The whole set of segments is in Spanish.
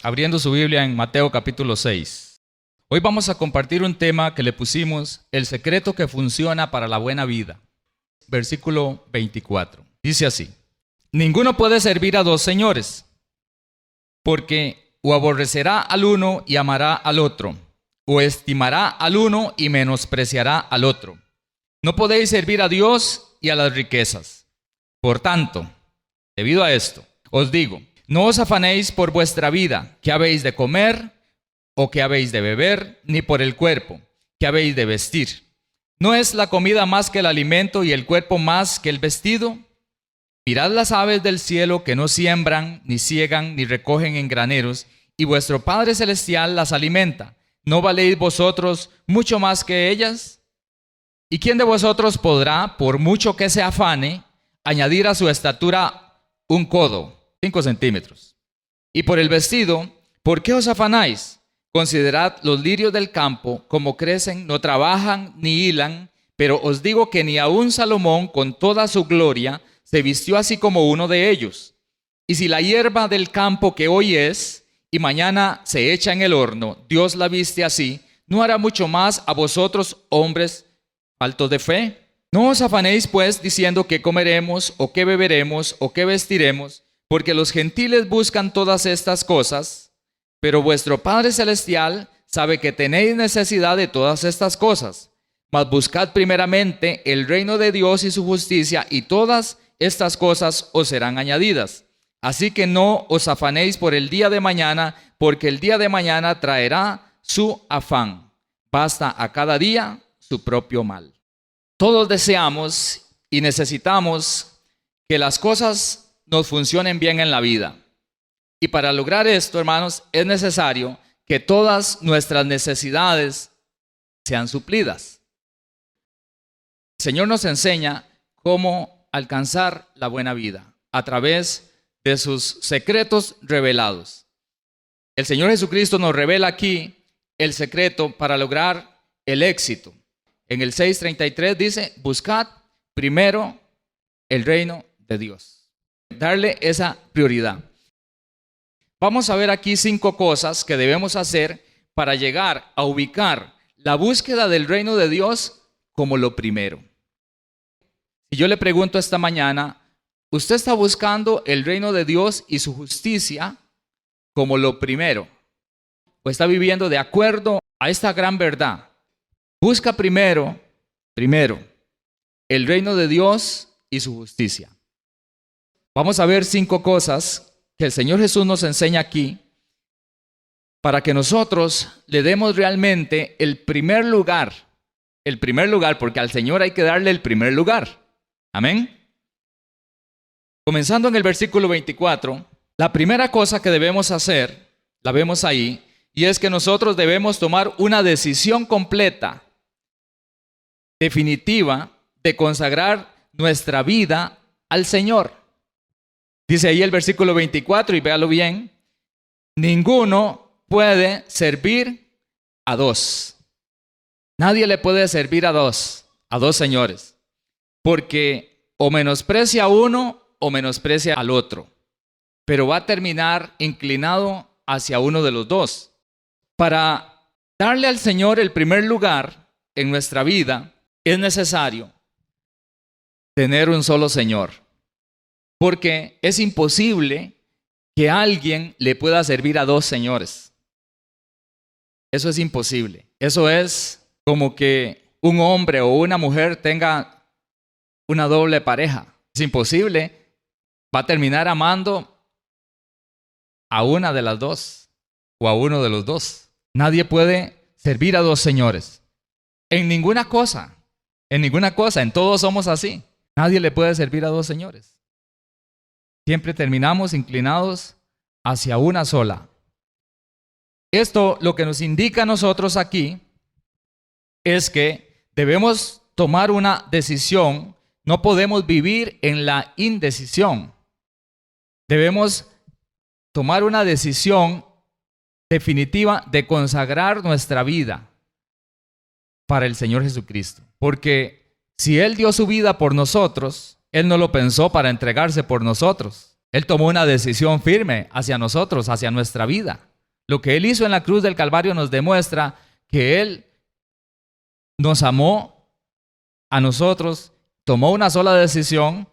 abriendo su Biblia en Mateo capítulo 6. Hoy vamos a compartir un tema que le pusimos el secreto que funciona para la buena vida. Versículo 24. Dice así: ninguno puede servir a dos señores, porque o aborrecerá al uno y amará al otro, o estimará al uno y menospreciará al otro. No podéis servir a Dios y a las riquezas. Por tanto, debido a esto, os digo, no os afanéis por vuestra vida, qué habéis de comer o qué habéis de beber, ni por el cuerpo, qué habéis de vestir. ¿No es la comida más que el alimento y el cuerpo más que el vestido? Mirad las aves del cielo que no siembran, ni siegan, ni recogen en graneros, y vuestro Padre Celestial las alimenta. ¿No valéis vosotros mucho más que ellas? ¿Y quién de vosotros podrá, por mucho que se afane, añadir a su estatura un codo, 5 centímetros? Y por el vestido, ¿por qué os afanáis? Considerad los lirios del campo, como crecen, no trabajan ni hilan, pero os digo que ni aun Salomón, con toda su gloria, se vistió así como uno de ellos. Y si la hierba del campo que hoy es, y mañana se echa en el horno, Dios la viste así, ¿no hará mucho más a vosotros, hombres faltos de fe? No os afanéis pues diciendo qué comeremos, o qué beberemos, o qué vestiremos, porque los gentiles buscan todas estas cosas, pero vuestro Padre Celestial sabe que tenéis necesidad de todas estas cosas. Mas buscad primeramente el reino de Dios y su justicia, y todas estas cosas os serán añadidas. Así que no os afanéis por el día de mañana, porque el día de mañana traerá su afán. Basta a cada día su propio mal. Todos deseamos y necesitamos que las cosas nos funcionen bien en la vida. Y para lograr esto, hermanos, es necesario que todas nuestras necesidades sean suplidas. El Señor nos enseña cómo alcanzar la buena vida a través de sus secretos revelados. El Señor Jesucristo nos revela aquí el secreto para lograr el éxito. En el 6:33 dice, buscad primero el reino de Dios. Darle esa prioridad. Vamos a ver aquí 5 cosas que debemos hacer para llegar a ubicar la búsqueda del reino de Dios como lo primero. Si yo le pregunto esta mañana, ¿usted está buscando el reino de Dios y su justicia como lo primero? ¿O está viviendo de acuerdo a esta gran verdad? Busca primero el reino de Dios y su justicia. Vamos a ver 5 cosas que el Señor Jesús nos enseña aquí para que nosotros le demos realmente el primer lugar, porque al Señor hay que darle el primer lugar. Amén. Comenzando en el versículo 24, la primera cosa que debemos hacer, la vemos ahí, y es que nosotros debemos tomar una decisión completa, definitiva, de consagrar nuestra vida al Señor. Dice ahí el versículo 24, y véalo bien, ninguno puede servir a dos. Nadie le puede servir a dos señores, porque o menosprecia a uno o menosprecia al otro, pero va a terminar inclinado hacia uno de los dos. Para darle al Señor el primer lugar en nuestra vida, es necesario tener un solo Señor, porque es imposible que alguien le pueda servir a dos señores. Eso es imposible. Eso es como que un hombre o una mujer tenga una doble pareja. Es imposible. Va a terminar amando a una de las dos o a uno de los dos. Nadie puede servir a dos señores. En ninguna cosa, en todos somos así. Nadie le puede servir a dos señores. Siempre terminamos inclinados hacia una sola. Esto lo que nos indica a nosotros aquí es que debemos tomar una decisión. No podemos vivir en la indecisión. Debemos tomar una decisión definitiva de consagrar nuestra vida para el Señor Jesucristo. Porque si Él dio su vida por nosotros, Él no lo pensó para entregarse por nosotros. Él tomó una decisión firme hacia nosotros, hacia nuestra vida. Lo que Él hizo en la cruz del Calvario nos demuestra que Él nos amó a nosotros, tomó una sola decisión.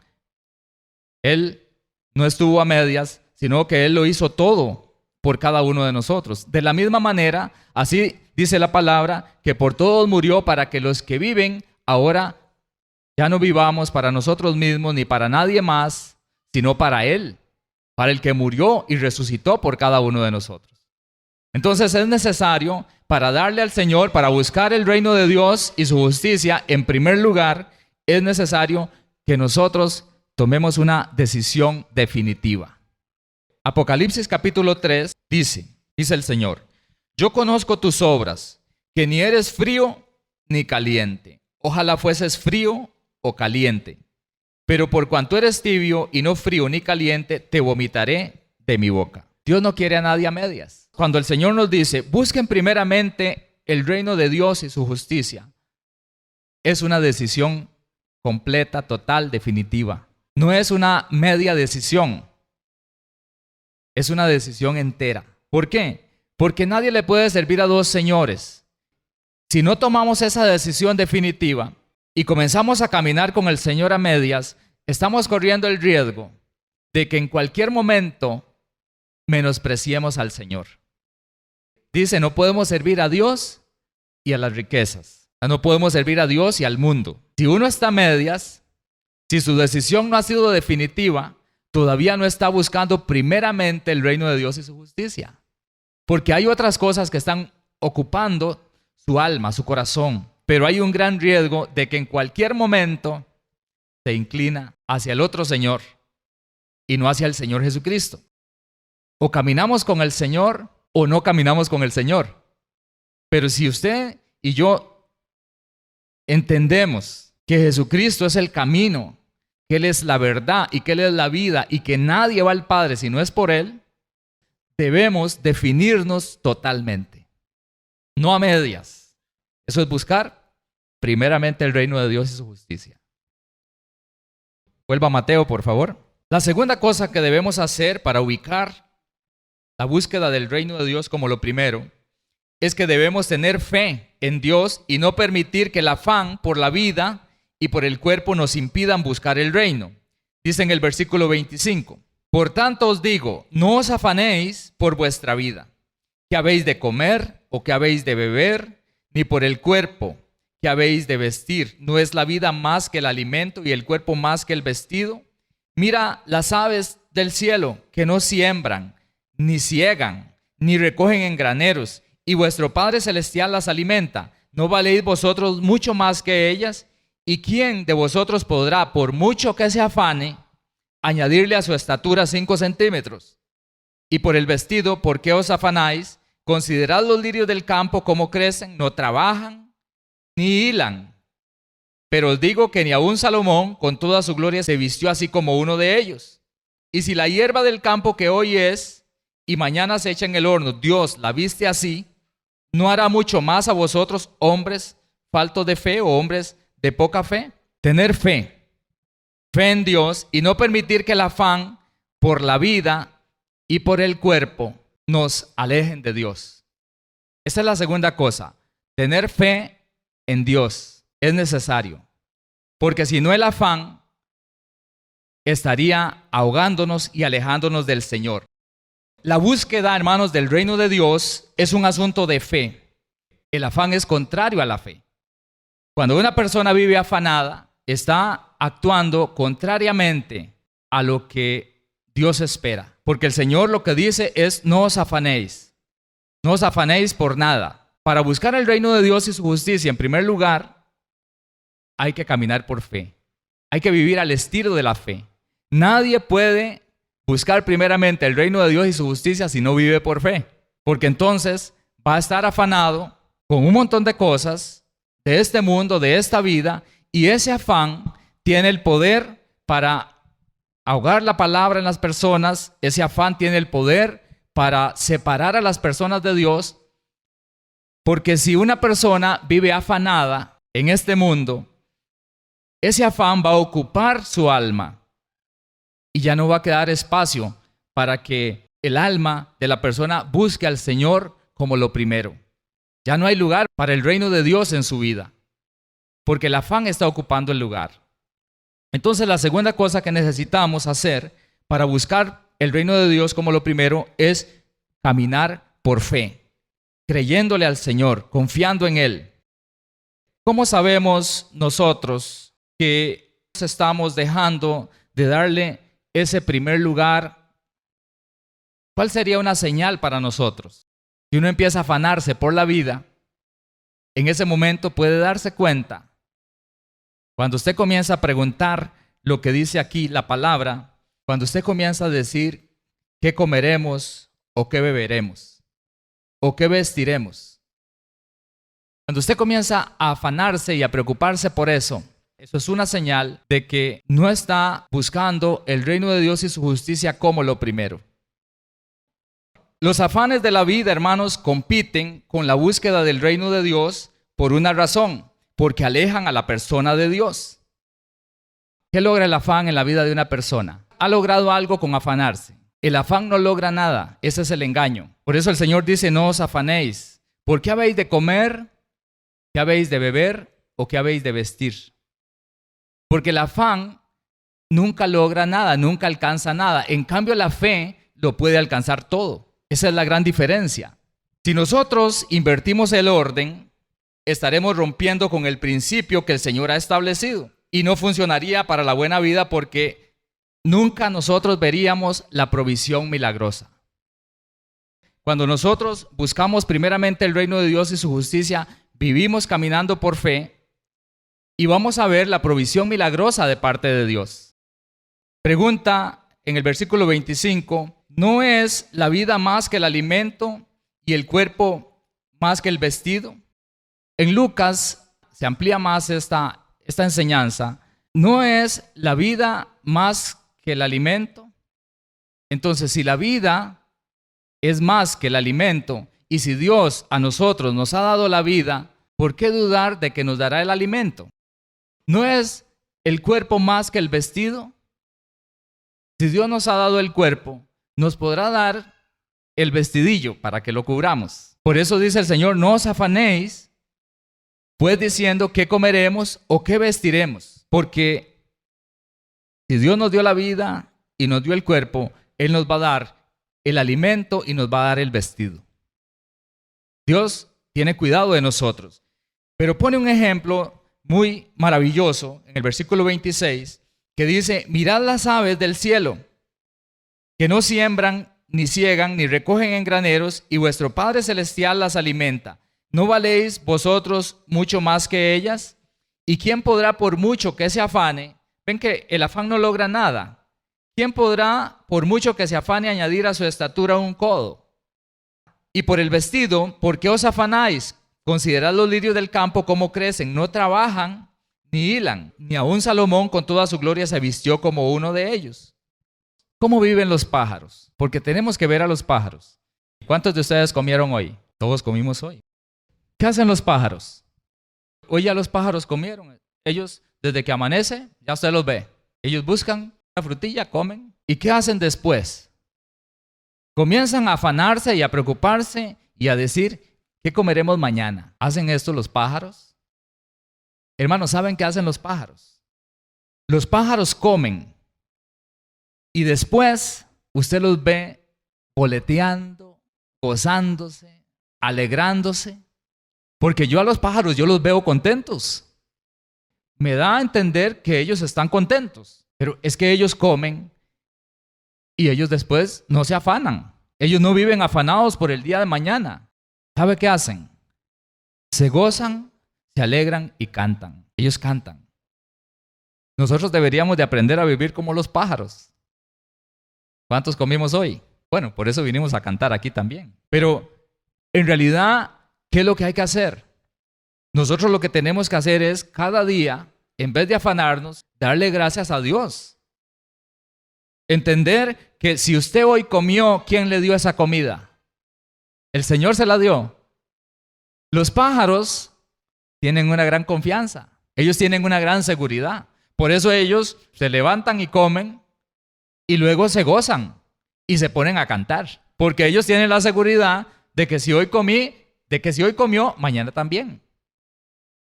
Él no estuvo a medias, sino que Él lo hizo todo por cada uno de nosotros. De la misma manera, así dice la palabra, que por todos murió para que los que viven ahora ya no vivamos para nosotros mismos ni para nadie más, sino para Él, para el que murió y resucitó por cada uno de nosotros. Entonces es necesario, para darle al Señor, para buscar el reino de Dios y su justicia, en primer lugar, es necesario que nosotros tomemos una decisión definitiva. Apocalipsis capítulo 3 dice el Señor: yo conozco tus obras, que ni eres frío ni caliente. Ojalá fueses frío o caliente. Pero por cuanto eres tibio y no frío ni caliente, te vomitaré de mi boca. Dios no quiere a nadie a medias. Cuando el Señor nos dice, busquen primeramente el reino de Dios y su justicia, es una decisión completa, total, definitiva. No es una media decisión, es una decisión entera. ¿Por qué? Porque nadie le puede servir a dos señores. Si no tomamos esa decisión definitiva y comenzamos a caminar con el Señor a medias, estamos corriendo el riesgo de que en cualquier momento menospreciemos al Señor. Dice, no podemos servir a Dios y a las riquezas. No podemos servir a Dios y al mundo. Si uno está a medias, si su decisión no ha sido definitiva, todavía no está buscando primeramente el reino de Dios y su justicia. Porque hay otras cosas que están ocupando su alma, su corazón. Pero hay un gran riesgo de que en cualquier momento se inclina hacia el otro Señor y no hacia el Señor Jesucristo. O caminamos con el Señor o no caminamos con el Señor. Pero si usted y yo entendemos que Jesucristo es el camino, que Él es la verdad y que Él es la vida y que nadie va al Padre si no es por Él, debemos definirnos totalmente, no a medias. Eso es buscar primeramente el reino de Dios y su justicia. Vuelva a Mateo, por favor. La segunda cosa que debemos hacer para ubicar la búsqueda del reino de Dios como lo primero es que debemos tener fe en Dios y no permitir que el afán por la vida y por el cuerpo nos impidan buscar el reino. Dice en el versículo 25, por tanto os digo, no os afanéis por vuestra vida, qué habéis de comer o qué habéis de beber, ni por el cuerpo, qué habéis de vestir. ¿No es la vida más que el alimento y el cuerpo más que el vestido? Mira las aves del cielo, que no siembran, ni siegan, ni recogen en graneros, y vuestro Padre Celestial las alimenta. ¿No valéis vosotros mucho más que ellas? ¿Y quién de vosotros podrá, por mucho que se afane, añadirle a su estatura 5 centímetros? Y por el vestido, ¿por qué os afanáis? Considerad los lirios del campo, cómo crecen, no trabajan ni hilan. Pero os digo que ni aun Salomón, con toda su gloria, se vistió así como uno de ellos. Y si la hierba del campo que hoy es y mañana se echa en el horno, Dios la viste así, ¿no hará mucho más a vosotros, hombres faltos de fe o hombres de poca fe? Tener fe en Dios y no permitir que el afán por la vida y por el cuerpo nos alejen de Dios. Esa es la segunda cosa. Tener fe en Dios es necesario, porque si no, el afán estaría ahogándonos y alejándonos del Señor. La búsqueda, hermanos, del reino de Dios es un asunto de fe. El afán es contrario a la fe. Cuando una persona vive afanada, está actuando contrariamente a lo que Dios espera. Porque el Señor lo que dice es, no os afanéis por nada. Para buscar el reino de Dios y su justicia, en primer lugar, hay que caminar por fe. Hay que vivir al estilo de la fe. Nadie puede buscar primeramente el reino de Dios y su justicia si no vive por fe. Porque entonces va a estar afanado con un montón de cosas de este mundo, de esta vida, y ese afán tiene el poder para ahogar la palabra en las personas. Ese afán tiene el poder para separar a las personas de Dios, porque si una persona vive afanada en este mundo, ese afán va a ocupar su alma y ya no va a quedar espacio para que el alma de la persona busque al Señor como lo primero. Ya no hay lugar para el reino de Dios en su vida, porque el afán está ocupando el lugar. Entonces, la segunda cosa que necesitamos hacer para buscar el reino de Dios como lo primero es caminar por fe, creyéndole al Señor, confiando en Él. ¿Cómo sabemos nosotros que estamos dejando de darle ese primer lugar? ¿Cuál sería una señal para nosotros? Si uno empieza a afanarse por la vida, en ese momento puede darse cuenta. Cuando usted comienza a preguntar lo que dice aquí la palabra, cuando usted comienza a decir qué comeremos o qué beberemos o qué vestiremos, cuando usted comienza a afanarse y a preocuparse por eso, eso es una señal de que no está buscando el reino de Dios y su justicia como lo primero. Los afanes de la vida, hermanos, compiten con la búsqueda del reino de Dios por una razón, porque alejan a la persona de Dios. ¿Qué logra el afán en la vida de una persona? Ha logrado algo con afanarse. El afán no logra nada, ese es el engaño. Por eso el Señor dice, no os afanéis. ¿Por qué habéis de comer? ¿Qué habéis de beber? ¿O qué habéis de vestir? Porque el afán nunca logra nada, nunca alcanza nada. En cambio, la fe lo puede alcanzar todo. Esa es la gran diferencia. Si nosotros invertimos el orden, estaremos rompiendo con el principio que el Señor ha establecido y no funcionaría para la buena vida porque nunca nosotros veríamos la provisión milagrosa. Cuando nosotros buscamos primeramente el reino de Dios y su justicia, vivimos caminando por fe y vamos a ver la provisión milagrosa de parte de Dios. Pregunta en el versículo 25, ¿no es la vida más que el alimento y el cuerpo más que el vestido? En Lucas se amplía más esta enseñanza. ¿No es la vida más que el alimento? Entonces, si la vida es más que el alimento y si Dios a nosotros nos ha dado la vida, ¿por qué dudar de que nos dará el alimento? ¿No es el cuerpo más que el vestido? Si Dios nos ha dado el cuerpo, nos podrá dar el vestidillo para que lo cubramos. Por eso dice el Señor, no os afanéis, pues diciendo qué comeremos o qué vestiremos. Porque si Dios nos dio la vida y nos dio el cuerpo, Él nos va a dar el alimento y nos va a dar el vestido. Dios tiene cuidado de nosotros. Pero pone un ejemplo muy maravilloso en el versículo 26 que dice, mirad las aves del cielo, que no siembran, ni ciegan, ni recogen en graneros, y vuestro Padre Celestial las alimenta. ¿No valéis vosotros mucho más que ellas? ¿Y quién podrá, por mucho que se afane? Ven que el afán no logra nada. ¿Quién podrá, por mucho que se afane, añadir a su estatura un codo? Y por el vestido, ¿por qué os afanáis? Considerad los lirios del campo cómo crecen, no trabajan ni hilan, ni aun Salomón con toda su gloria se vistió como uno de ellos. ¿Cómo viven los pájaros? Porque tenemos que ver a los pájaros. ¿Cuántos de ustedes comieron hoy? Todos comimos hoy. ¿Qué hacen los pájaros? Hoy ya los pájaros comieron. Ellos, desde que amanece, ya usted los ve. Ellos buscan una frutilla, comen. ¿Y qué hacen después? Comienzan a afanarse y a preocuparse y a decir, ¿qué comeremos mañana? ¿Hacen esto los pájaros? Hermanos, ¿saben qué hacen los pájaros? Los pájaros comen y después usted los ve voleteando, gozándose, alegrándose. Porque yo a los pájaros, yo los veo contentos. Me da a entender que ellos están contentos. Pero es que ellos comen y ellos después no se afanan. Ellos no viven afanados por el día de mañana. ¿Sabe qué hacen? Se gozan, se alegran y cantan. Ellos cantan. Nosotros deberíamos de aprender a vivir como los pájaros. ¿Cuántos comimos hoy? Bueno, por eso vinimos a cantar aquí también. Pero en realidad, ¿qué es lo que hay que hacer? Nosotros lo que tenemos que hacer es cada día, en vez de afanarnos, darle gracias a Dios. Entender que si usted hoy comió, ¿quién le dio esa comida? El Señor se la dio. Los pájaros tienen una gran confianza. Ellos tienen una gran seguridad. Por eso ellos se levantan y comen y luego se gozan. y se ponen a cantar, porque ellos tienen la seguridad de que si hoy comió, mañana también.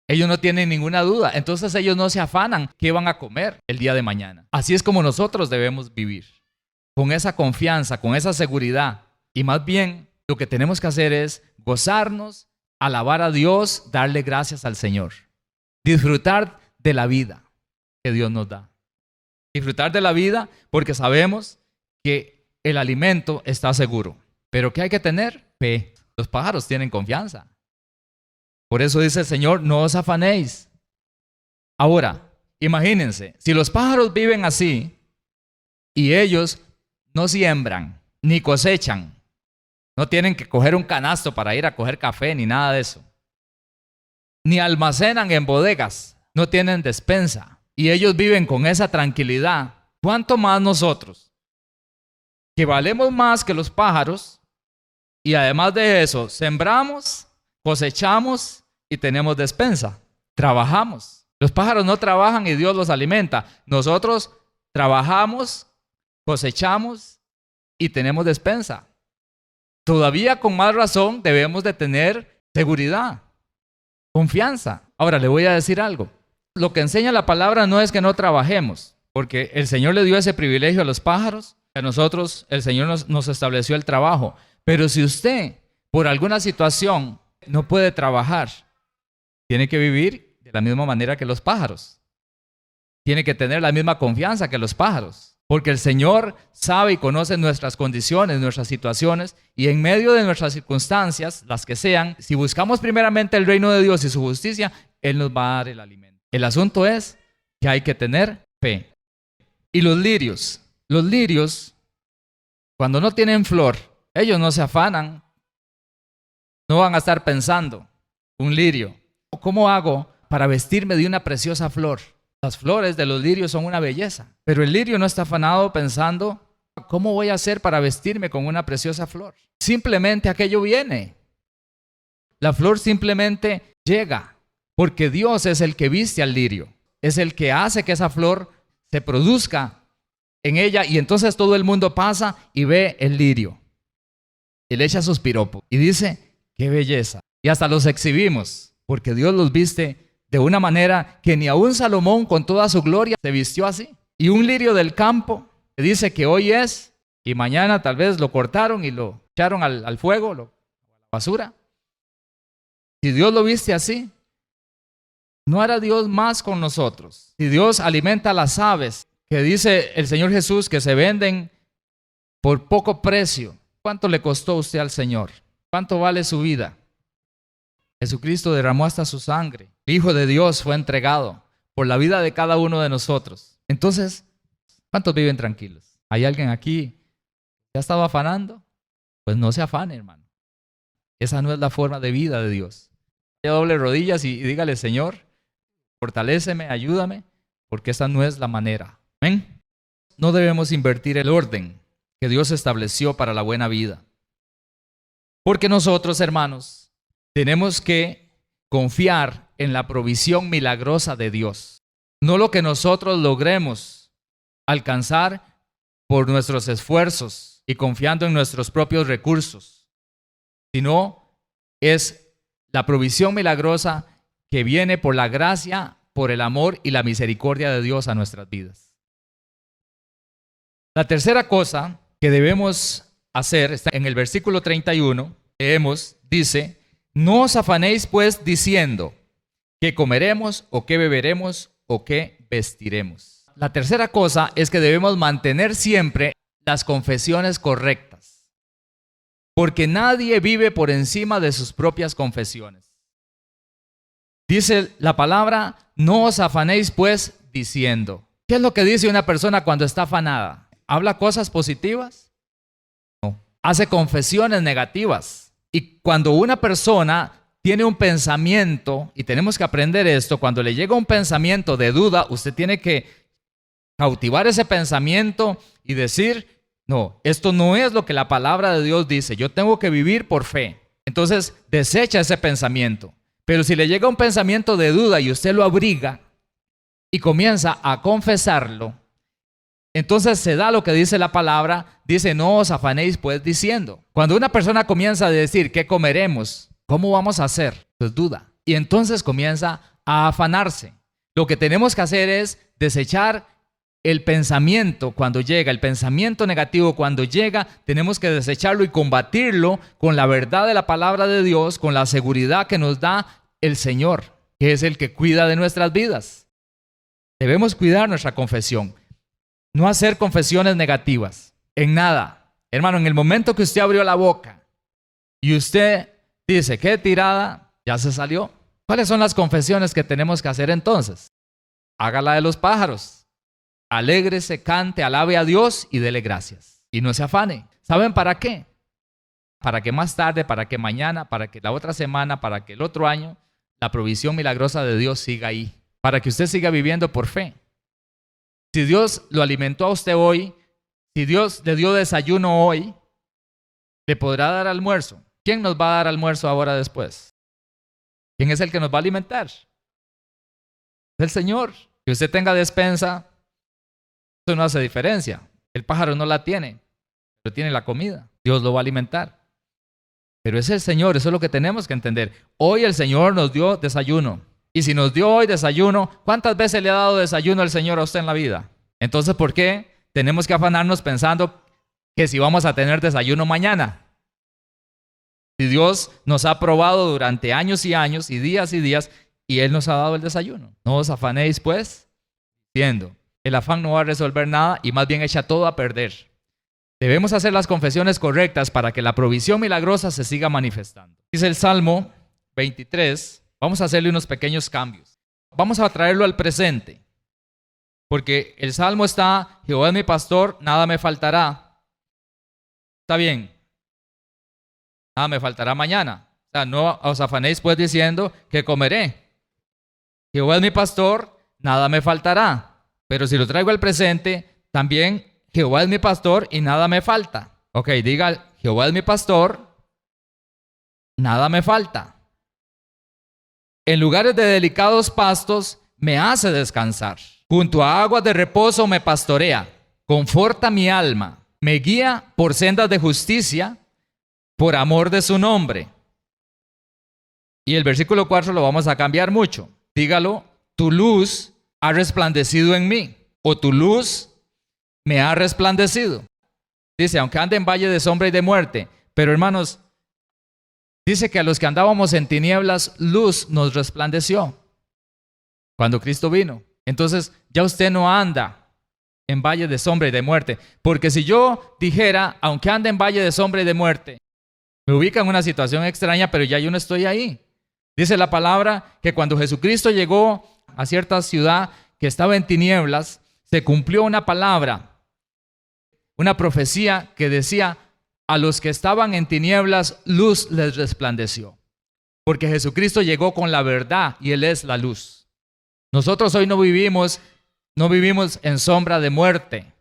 Ellos no tienen ninguna duda, entonces ellos no se afanan qué van a comer el día de mañana. Así es como nosotros debemos vivir, con esa confianza, con esa seguridad. Y más bien, lo que tenemos que hacer es gozarnos, alabar a Dios, darle gracias al Señor. Disfrutar de la vida que Dios nos da. Disfrutar de la vida porque sabemos que el alimento está seguro. Pero ¿qué hay que tener? Fe. Los pájaros tienen confianza. Por eso dice el Señor, no os afanéis. Ahora, imagínense, si los pájaros viven así y ellos no siembran ni cosechan, no tienen que coger un canasto para ir a coger café ni nada de eso, ni almacenan en bodegas, no tienen despensa y ellos viven con esa tranquilidad, ¿cuánto más nosotros? Que valemos más que los pájaros y además de eso, sembramos, cosechamos y tenemos despensa, trabajamos. Los pájaros no trabajan y Dios los alimenta. Nosotros trabajamos, cosechamos y tenemos despensa. Todavía con más razón debemos de tener seguridad, confianza. Ahora le voy a decir algo. Lo que enseña la palabra no es que no trabajemos, porque el Señor le dio ese privilegio a los pájaros. A nosotros el Señor nos estableció el trabajo. Pero si usted por alguna situación no puede trabajar, tiene que vivir de la misma manera que los pájaros. Tiene que tener la misma confianza que los pájaros. Porque el Señor sabe y conoce nuestras condiciones, nuestras situaciones. Y en medio de nuestras circunstancias, las que sean, si buscamos primeramente el reino de Dios y su justicia, Él nos va a dar el alimento. El asunto es que hay que tener fe. Y los lirios, cuando no tienen flor, ellos no se afanan. No van a estar pensando, un lirio, ¿cómo hago para vestirme de una preciosa flor? Las flores de los lirios son una belleza, pero el lirio no está afanado pensando, ¿cómo voy a hacer para vestirme con una preciosa flor? Simplemente aquello viene. La flor simplemente llega, porque Dios es el que viste al lirio, es el que hace que esa flor se produzca en ella y entonces todo el mundo pasa y ve el lirio. Y le echa sus piropos y dice, ¡qué belleza! Y hasta los exhibimos, porque Dios los viste de una manera que ni aun Salomón con toda su gloria se vistió así. Y un lirio del campo que dice que hoy es y mañana tal vez lo cortaron y lo echaron al fuego, a la basura. Si Dios lo viste así, ¿no hará Dios más con nosotros? Si Dios alimenta a las aves, que dice el Señor Jesús que se venden por poco precio, ¿cuánto le costó usted al Señor? ¿Cuánto vale su vida? Jesucristo derramó hasta su sangre. El Hijo de Dios fue entregado por la vida de cada uno de nosotros. Entonces, ¿cuántos viven tranquilos? ¿Hay alguien aquí que ha estado afanando? Pues no se afane, hermano. Esa no es la forma de vida de Dios. Doble rodillas y dígale, Señor, fortaléceme, ayúdame, porque esa no es la manera. ¿Amén? No debemos invertir el orden que Dios estableció para la buena vida. Porque nosotros, hermanos, tenemos que confiar en la provisión milagrosa de Dios. No lo que nosotros logremos alcanzar por nuestros esfuerzos y confiando en nuestros propios recursos, sino es la provisión milagrosa que viene por la gracia, por el amor y la misericordia de Dios a nuestras vidas. La tercera cosa que debemos hacer está en el versículo 31. Leemos, dice, no os afanéis pues diciendo qué comeremos o qué beberemos o qué vestiremos. La tercera cosa es que debemos mantener siempre las confesiones correctas, porque nadie vive por encima de sus propias confesiones. Dice la palabra, no os afanéis pues diciendo. ¿Qué es lo que dice una persona cuando está afanada? ¿Habla cosas positivas? No. Hace confesiones negativas. Y cuando una persona tiene un pensamiento, y tenemos que aprender esto, cuando le llega un pensamiento de duda, usted tiene que cautivar ese pensamiento y decir, no, esto no es lo que la palabra de Dios dice, yo tengo que vivir por fe. Entonces, desecha ese pensamiento. Pero si le llega un pensamiento de duda y usted lo abriga y comienza a confesarlo, Entonces se da lo que dice la palabra, dice, no os afanéis pues diciendo. Cuando una persona comienza a decir, ¿qué comeremos? ¿Cómo vamos a hacer? Pues duda. Y entonces comienza a afanarse. Lo que tenemos que hacer es desechar el pensamiento cuando llega, el pensamiento negativo cuando llega, tenemos que desecharlo y combatirlo con la verdad de la palabra de Dios, con la seguridad que nos da el Señor, que es el que cuida de nuestras vidas. Debemos cuidar nuestra confesión, no hacer confesiones negativas, en nada. Hermano, en el momento que usted abrió la boca y usted dice, qué tirada, ya se salió. ¿Cuáles son las confesiones que tenemos que hacer entonces? Hágala de los pájaros. Alégrese, cante, alabe a Dios y dele gracias. Y no se afane. ¿Saben para qué? Para que más tarde, para que mañana, para que la otra semana, para que el otro año, la provisión milagrosa de Dios siga ahí. Para que usted siga viviendo por fe. Si Dios lo alimentó a usted hoy, si Dios le dio desayuno hoy, le podrá dar almuerzo. ¿Quién nos va a dar almuerzo ahora después? ¿Quién es el que nos va a alimentar? Es el Señor. Que usted tenga despensa, eso no hace diferencia. El pájaro no la tiene, pero tiene la comida. Dios lo va a alimentar. Pero es el Señor, eso es lo que tenemos que entender. Hoy el Señor nos dio desayuno. Y si nos dio hoy desayuno, ¿cuántas veces le ha dado desayuno el Señor a usted en la vida? Entonces, ¿por qué tenemos que afanarnos pensando que si vamos a tener desayuno mañana? Si Dios nos ha probado durante años y años y días, y Él nos ha dado el desayuno. No os afanéis, pues, diciendo, el afán no va a resolver nada y más bien echa todo a perder. Debemos hacer las confesiones correctas para que la provisión milagrosa se siga manifestando. Dice el Salmo 23, vamos a hacerle unos pequeños cambios. Vamos a traerlo al presente, porque el Salmo está, Jehová es mi pastor, nada me faltará. Está bien, nada me faltará mañana. O sea, no os afanéis pues diciendo que comeré. Jehová es mi pastor, nada me faltará. Pero si lo traigo al presente, también Jehová es mi pastor y nada me falta. Ok, diga, Jehová es mi pastor, nada me falta. En lugares de delicados pastos me hace descansar. Junto a aguas de reposo me pastorea. Conforta mi alma. Me guía por sendas de justicia, por amor de su nombre. Y el versículo 4 lo vamos a cambiar mucho. Dígalo, tu luz ha resplandecido en mí, o tu luz me ha resplandecido. Dice, aunque ande en valle de sombra y de muerte, pero hermanos, dice que a los que andábamos en tinieblas, luz nos resplandeció cuando Cristo vino. Entonces, ya usted no anda en valle de sombra y de muerte, porque si yo dijera, aunque ande en valle de sombra y de muerte, me ubica en una situación extraña, pero ya yo no estoy ahí. Dice la palabra que cuando Jesucristo llegó a cierta ciudad que estaba en tinieblas, se cumplió una palabra, una profecía que decía, a los que estaban en tinieblas, luz les resplandeció. Porque Jesucristo llegó con la verdad y Él es la luz. Nosotros hoy no vivimos en sombra de muerte.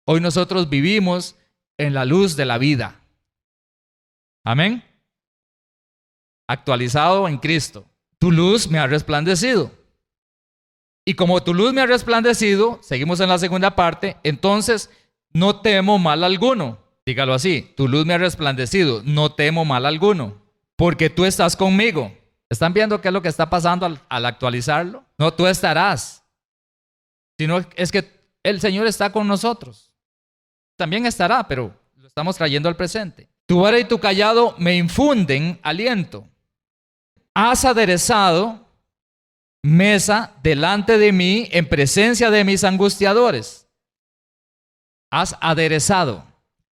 Hoy nosotros vivimos en la luz de la vida. Amén. Actualizado en Cristo. Tu luz me ha resplandecido. Y como tu luz me ha resplandecido, seguimos en la segunda parte, entonces no temo mal alguno. Dígalo así, tu luz me ha resplandecido, no temo mal alguno, porque tú estás conmigo. ¿Están viendo qué es lo que está pasando al actualizarlo? No, tú estarás. Sino es que el Señor está con nosotros. También estará, pero lo estamos trayendo al presente. Tu vara y tu callado me infunden aliento. Has aderezado mesa delante de mí en presencia de mis angustiadores. Has aderezado.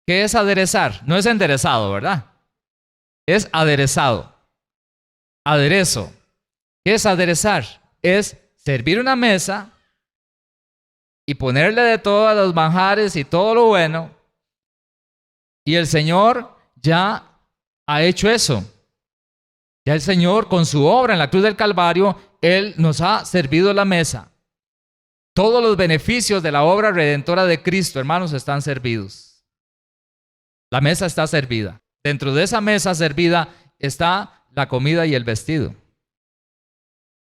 ¿Qué es aderezar? No es enderezado, ¿verdad? Es aderezado. Aderezo. ¿Qué es aderezar? Es servir una mesa y ponerle de todos los manjares y todo lo bueno. Y el Señor ya ha hecho eso. Ya el Señor con su obra en la cruz del Calvario, Él nos ha servido la mesa. Todos los beneficios de la obra redentora de Cristo, hermanos, están servidos. La mesa está servida. Dentro de esa mesa servida está la comida y el vestido.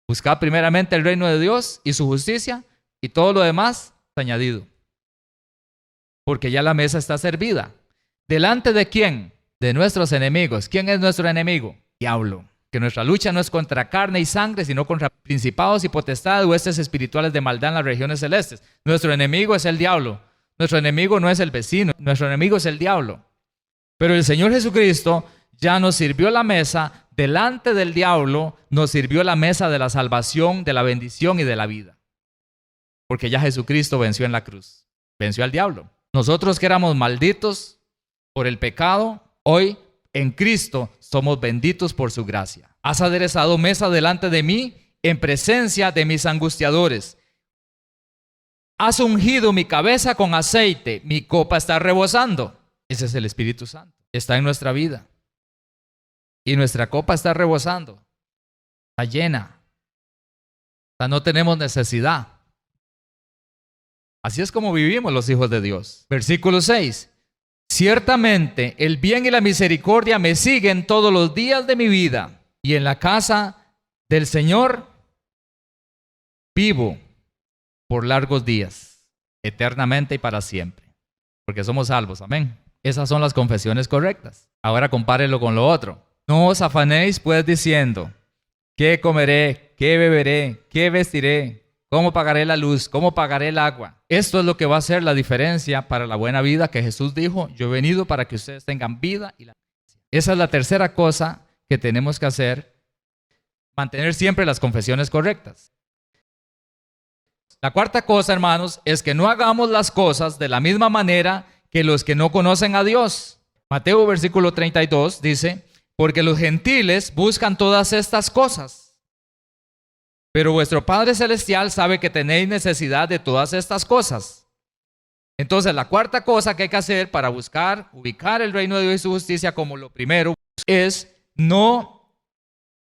Buscad primeramente el reino de Dios y su justicia y todo lo demás es añadido. porque ya la mesa está servida. ¿Delante de quién? De nuestros enemigos. ¿Quién es nuestro enemigo? Diablo. Que nuestra lucha no es contra carne y sangre, sino contra principados y potestades, huestes espirituales de maldad en las regiones celestes. Nuestro enemigo es el diablo. Nuestro enemigo no es el vecino, nuestro enemigo es el diablo. Pero el Señor Jesucristo ya nos sirvió la mesa delante del diablo, nos sirvió la mesa de la salvación, de la bendición y de la vida. Porque ya Jesucristo venció en la cruz, venció al diablo. Nosotros que éramos malditos por el pecado, hoy en Cristo somos benditos por su gracia. Has aderezado mesa delante de mí en presencia de mis angustiadores. Has ungido mi cabeza con aceite, mi copa está rebosando. Ese es el Espíritu Santo, está en nuestra vida. Y nuestra copa está rebosando, está llena. O sea, no tenemos necesidad. Así es como vivimos los hijos de Dios. Versículo 6. Ciertamente el bien y la misericordia me siguen todos los días de mi vida, y en la casa del Señor vivo por largos días, eternamente y para siempre, porque somos salvos, amén. Esas son las confesiones correctas. Ahora compárelo con lo otro. No os afanéis pues diciendo, ¿qué comeré? ¿Qué beberé? ¿Qué vestiré? ¿Cómo pagaré la luz? ¿Cómo pagaré el agua? Esto es lo que va a hacer la diferencia para la buena vida que Jesús dijo, yo he venido para que ustedes tengan vida y la vida. Esa es la tercera cosa que tenemos que hacer, mantener siempre las confesiones correctas. La cuarta cosa, hermanos, es que no hagamos las cosas de la misma manera que los que no conocen a Dios. Mateo versículo 32 dice, porque los gentiles buscan todas estas cosas, pero vuestro Padre Celestial sabe que tenéis necesidad de todas estas cosas. Entonces, la cuarta cosa que hay que hacer para ubicar el reino de Dios y su justicia como lo primero, es no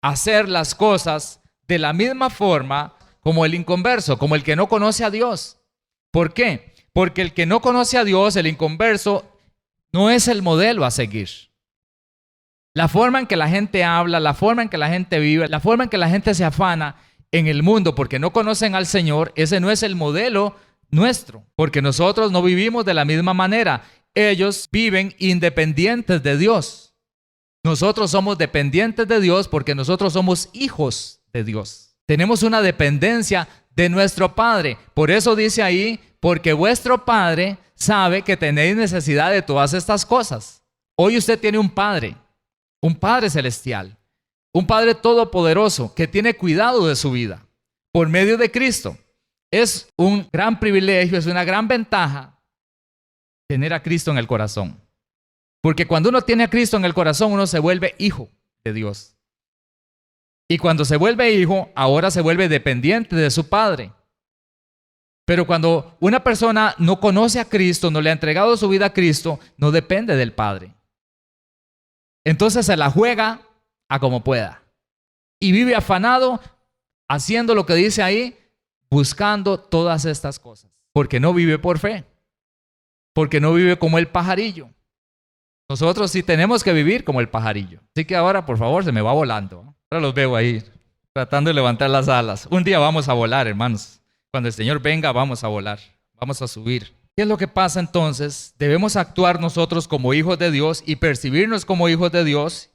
hacer las cosas de la misma forma como el inconverso, como el que no conoce a Dios. ¿Por qué? Porque el que no conoce a Dios, el inconverso, no es el modelo a seguir. La forma en que la gente habla, la forma en que la gente vive, la forma en que la gente se afana en el mundo porque no conocen al Señor, ese no es el modelo nuestro, porque nosotros no vivimos de la misma manera. Ellos viven independientes de Dios. Nosotros somos dependientes de Dios porque nosotros somos hijos de Dios. Tenemos una dependencia de nuestro Padre. Por eso dice ahí, porque vuestro Padre sabe que tenéis necesidad de todas estas cosas. Hoy usted tiene un Padre celestial, un Padre todopoderoso que tiene cuidado de su vida por medio de Cristo. Es un gran privilegio, es una gran ventaja tener a Cristo en el corazón. Porque cuando uno tiene a Cristo en el corazón, uno se vuelve hijo de Dios. Y cuando se vuelve hijo, ahora se vuelve dependiente de su Padre. Pero cuando una persona no conoce a Cristo, no le ha entregado su vida a Cristo, no depende del Padre. Entonces se la juega a como pueda. Y vive afanado, haciendo lo que dice ahí, buscando todas estas cosas. Porque no vive por fe. Porque no vive como el pajarillo. Nosotros sí tenemos que vivir como el pajarillo. Así que ahora, por favor, se me va volando. Ahora los veo ahí, tratando de levantar las alas. Un día vamos a volar, hermanos. Cuando el Señor venga, vamos a volar. Vamos a subir. ¿Qué es lo que pasa entonces? Debemos actuar nosotros como hijos de Dios y percibirnos como hijos de Dios.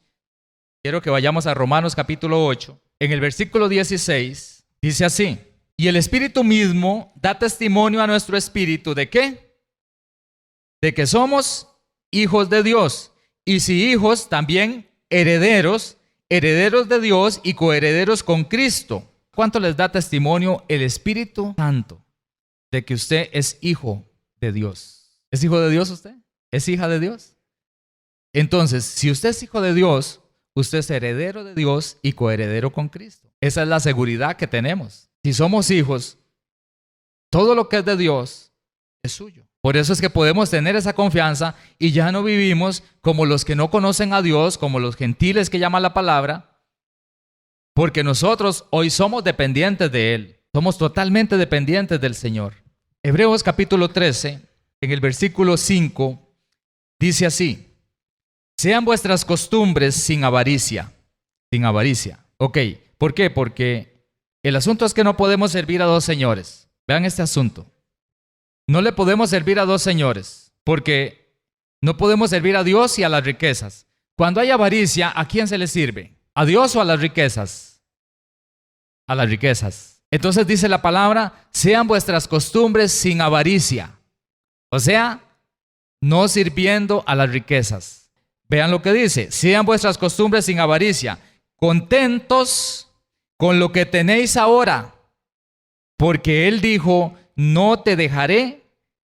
Quiero que vayamos a Romanos capítulo 8. En el versículo 16 dice así: y el Espíritu mismo da testimonio a nuestro espíritu ¿de qué? De que somos hijos de Dios. Y si hijos, también herederos, herederos de Dios y coherederos con Cristo. ¿Cuánto les da testimonio el Espíritu Santo de que usted es hijo de Dios? ¿Es hijo de Dios usted? ¿Es hija de Dios? Entonces, si usted es hijo de Dios, usted es heredero de Dios y coheredero con Cristo. Esa es la seguridad que tenemos. Si somos hijos, todo lo que es de Dios es suyo. Por eso es que podemos tener esa confianza y ya no vivimos como los que no conocen a Dios, como los gentiles que llama la palabra, porque nosotros hoy somos dependientes de Él. Somos totalmente dependientes del Señor. Hebreos capítulo 13, en el versículo 5, dice así: sean vuestras costumbres sin avaricia. Sin avaricia. Ok, ¿por qué? Porque el asunto es que no podemos servir a dos señores. Vean este asunto. No le podemos servir a dos señores. Porque no podemos servir a Dios y a las riquezas. Cuando hay avaricia, ¿a quién se le sirve? ¿A Dios o a las riquezas? A las riquezas. Entonces dice la palabra, sean vuestras costumbres sin avaricia. O sea, no sirviendo a las riquezas. Vean lo que dice, sean vuestras costumbres sin avaricia, contentos con lo que tenéis ahora, porque Él dijo, no te dejaré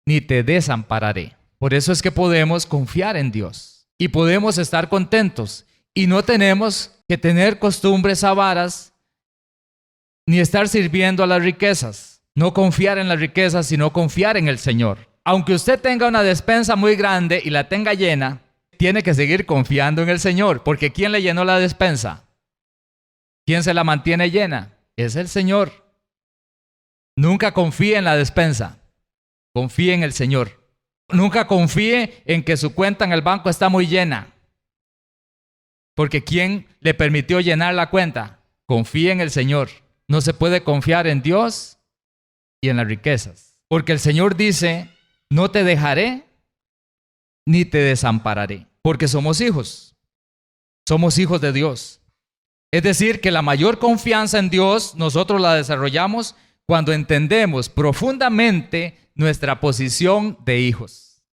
ni te desampararé. Por eso es que podemos confiar en Dios y podemos estar contentos y no tenemos que tener costumbres avaras ni estar sirviendo a las riquezas. No confiar en las riquezas, sino confiar en el Señor. Aunque usted tenga una despensa muy grande y la tenga llena, tiene que seguir confiando en el Señor, porque ¿quién le llenó la despensa? ¿Quién se la mantiene llena? Es el Señor. Nunca confíe en la despensa, confíe en el Señor. Nunca confíe en que su cuenta en el banco está muy llena, porque ¿quién le permitió llenar la cuenta? Confíe en el Señor. No se puede confiar en Dios y en las riquezas, porque el Señor dice, no te dejaré ni te desampararé, porque somos hijos de Dios. Es decir, que la mayor confianza en Dios nosotros la desarrollamos cuando entendemos profundamente nuestra posición de hijos.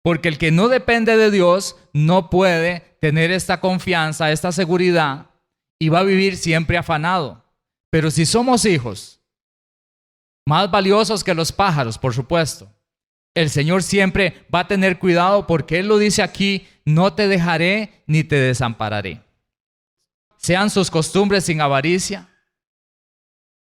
Porque el que no depende de Dios no puede tener esta confianza, esta seguridad y va a vivir siempre afanado. Pero si somos hijos, más valiosos que los pájaros, por supuesto, el Señor siempre va a tener cuidado porque Él lo dice aquí, no te dejaré ni te desampararé. Sean sus costumbres sin avaricia.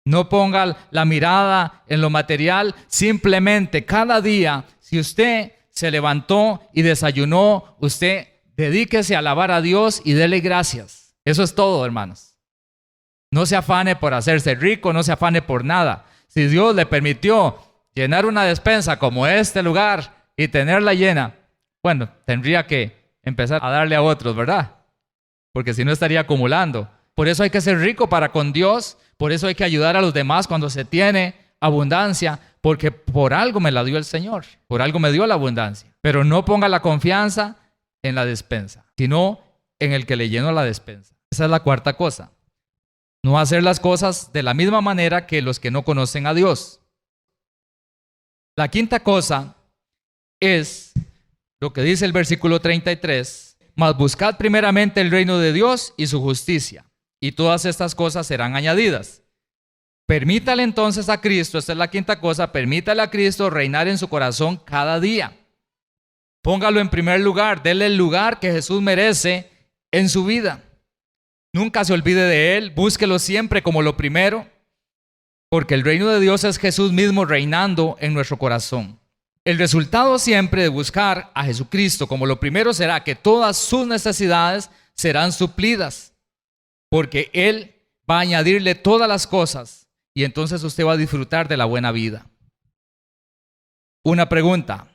No ponga la mirada en lo material. Simplemente cada día, si usted se levantó y desayunó, usted dedíquese a alabar a Dios y dele gracias. Eso es todo, hermanos. No se afane por hacerse rico, no se afane por nada. Si Dios le permitió llenar una despensa como este lugar y tenerla llena, bueno, tendría que empezar a darle a otros, ¿verdad? Porque si no estaría acumulando. Por eso hay que ser rico para con Dios, por eso hay que ayudar a los demás cuando se tiene abundancia, porque por algo me la dio el Señor, por algo me dio la abundancia. Pero no ponga la confianza en la despensa, sino en el que le llenó la despensa. Esa es la cuarta cosa. No hacer las cosas de la misma manera que los que no conocen a Dios. La quinta cosa es lo que dice el versículo 33, mas buscad primeramente el reino de Dios y su justicia, y todas estas cosas serán añadidas. Permítale entonces a Cristo, esta es la quinta cosa, permítale a Cristo reinar en su corazón cada día. Póngalo en primer lugar, déle el lugar que Jesús merece en su vida. Nunca se olvide de Él, búsquelo siempre como lo primero, porque el reino de Dios es Jesús mismo reinando en nuestro corazón. El resultado siempre de buscar a Jesucristo como lo primero será que todas sus necesidades serán suplidas, porque Él va a añadirle todas las cosas y entonces usted va a disfrutar de la buena vida. Una pregunta,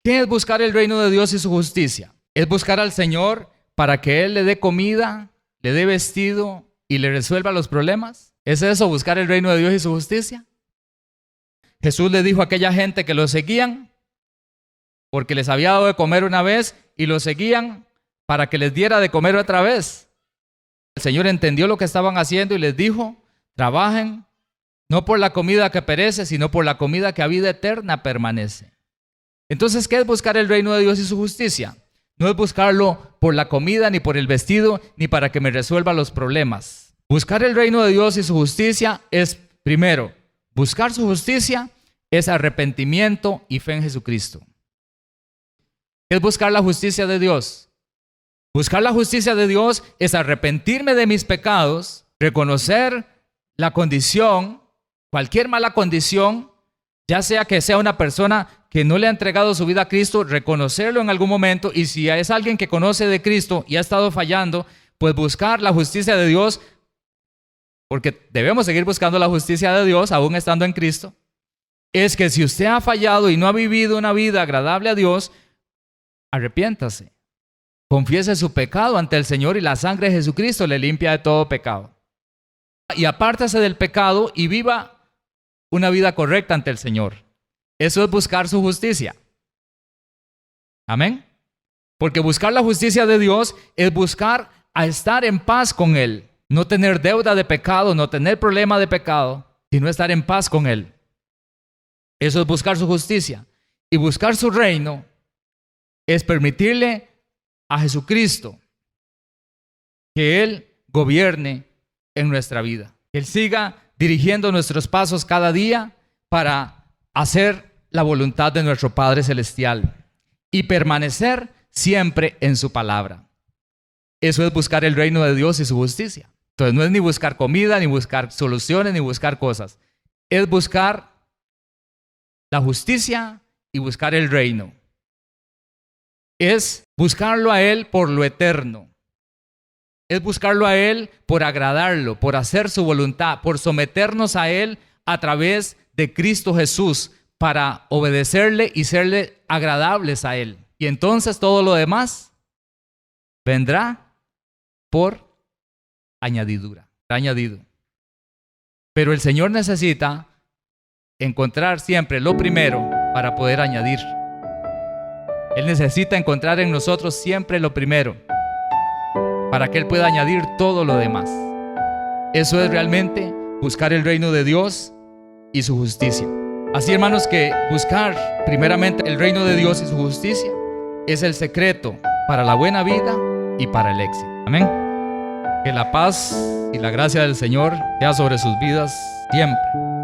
¿qué es buscar el reino de Dios y su justicia? ¿Es buscar al Señor para que Él le dé comida, le dé vestido y le resuelva los problemas? ¿Es eso buscar el reino de Dios y su justicia? Jesús le dijo a aquella gente que lo seguían porque les había dado de comer una vez y lo seguían para que les diera de comer otra vez. El Señor entendió lo que estaban haciendo y les dijo, trabajen no por la comida que perece, sino por la comida que a vida eterna permanece. Entonces, ¿qué es buscar el reino de Dios y su justicia? No es buscarlo por la comida, ni por el vestido, ni para que me resuelva los problemas. Buscar el reino de Dios y su justicia es, primero, buscar su justicia es arrepentimiento y fe en Jesucristo. ¿Qué es buscar la justicia de Dios? Buscar la justicia de Dios es arrepentirme de mis pecados, reconocer la condición, cualquier mala condición, ya sea que sea una persona que no le ha entregado su vida a Cristo, reconocerlo en algún momento, y si es alguien que conoce de Cristo y ha estado fallando, pues buscar la justicia de Dios, porque debemos seguir buscando la justicia de Dios aún estando en Cristo. Es que si usted ha fallado y no ha vivido una vida agradable a Dios, arrepiéntase, confiese su pecado ante el Señor y la sangre de Jesucristo le limpia de todo pecado. Y apártase del pecado y viva una vida correcta ante el Señor. Eso es buscar su justicia. Amén. Porque buscar la justicia de Dios es buscar a estar en paz con Él. No tener deuda de pecado, no tener problema de pecado, sino estar en paz con Él. Eso es buscar su justicia. Y buscar su reino es permitirle a Jesucristo que Él gobierne en nuestra vida. Que Él siga dirigiendo nuestros pasos cada día para hacer la voluntad de nuestro Padre Celestial y permanecer siempre en su palabra. Eso es buscar el reino de Dios y su justicia. Entonces no es ni buscar comida, ni buscar soluciones, ni buscar cosas. Es buscar la justicia y buscar el reino. Es buscarlo a Él por lo eterno. Es buscarlo a Él por agradarlo, por hacer su voluntad, por someternos a Él a través de Cristo Jesús para obedecerle y serle agradables a Él. Y entonces todo lo demás vendrá por añadidura, añadido. Pero el Señor necesita encontrar siempre lo primero para poder añadir. Él necesita encontrar en nosotros siempre lo primero para que Él pueda añadir todo lo demás. Eso es realmente buscar el reino de Dios y su justicia. Así, hermanos, que buscar primeramente el reino de Dios y su justicia es el secreto para la buena vida y para el éxito. Amén. Que la paz y la gracia del Señor sea sobre sus vidas siempre.